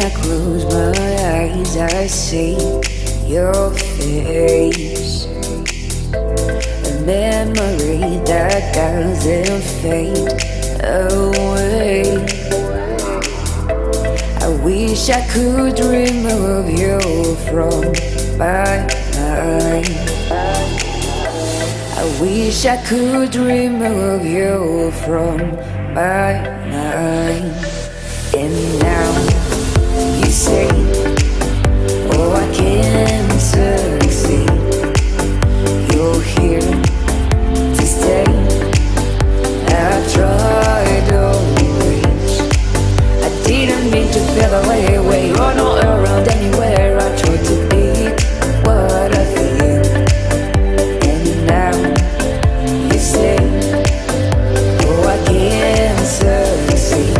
I close my eyes, I see your face. A memory that doesn't fade away. I wish I could remove you from my mind. I wish I could remove you from my mind. And now you say, oh, I can't succeed. You're here to stay. I've tried always. I didn't mean to feel away where you're not around anywhere. I tried to be what I feel. And now you say, oh, I can't succeed.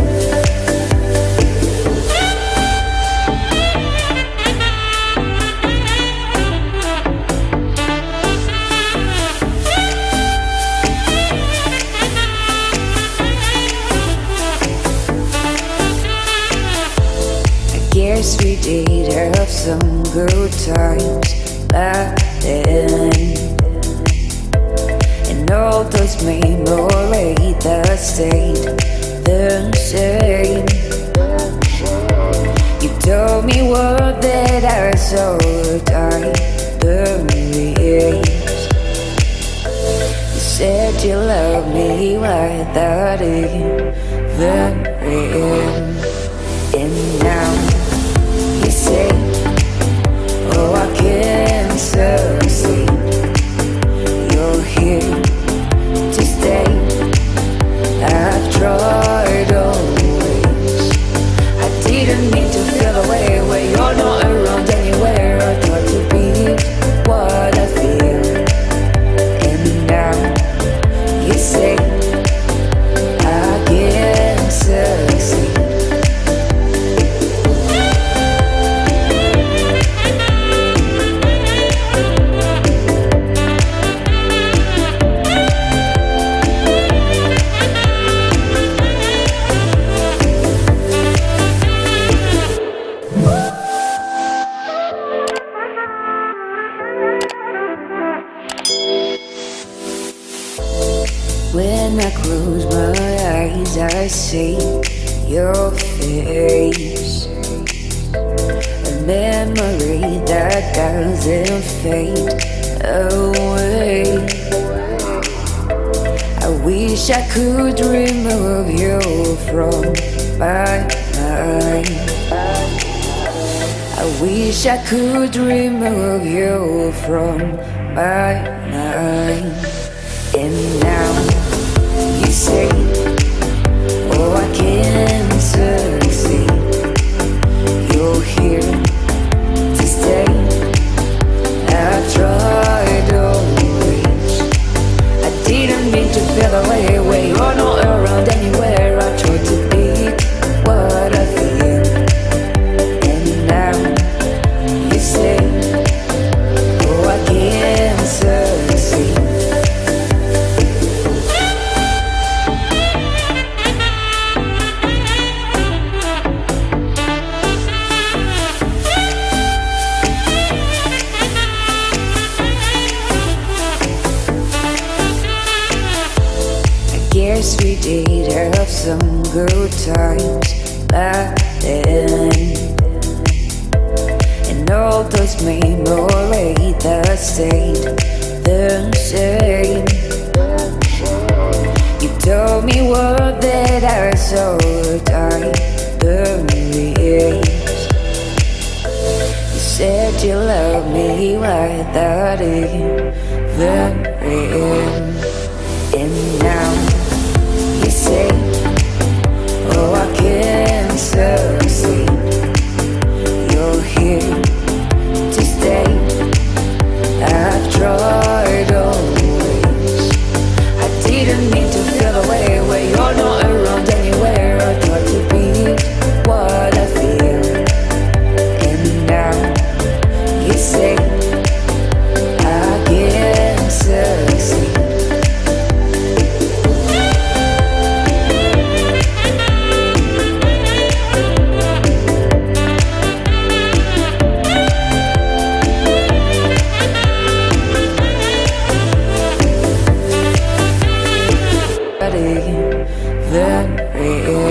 Guess we did have some good times back then, and all those memories that stayed the same. You told me what that I saw believed. You said you loved me without even real. And now you say, oh, I can't succeed. You're here to stay. I've tried always. I didn't mean to feel away where you're not around anywhere. I thought to be what I feel. And now you say, I can't succeed. When I close my eyes, I see your face. A memory that doesn't fade away. I wish I could remove you from my mind. I wish I could remove you from my mind. And now you say, oh, I can't succeed. You're here to stay. I've tried always. I didn't mean to feel away where you're not around anywhere. I tried to be what I feel. And now you say, oh, I can't succeed. Guess we did have some good times back then, and all those memories that stayed the same. You told me what that I saw believed. You said you loved me without even real. And now you say, oh, I can't succeed. You're here to stay. I've tried always. I didn't mean to feel away where you're not around anywhere. I thought to be what I feel. And now you say, I can't succeed. very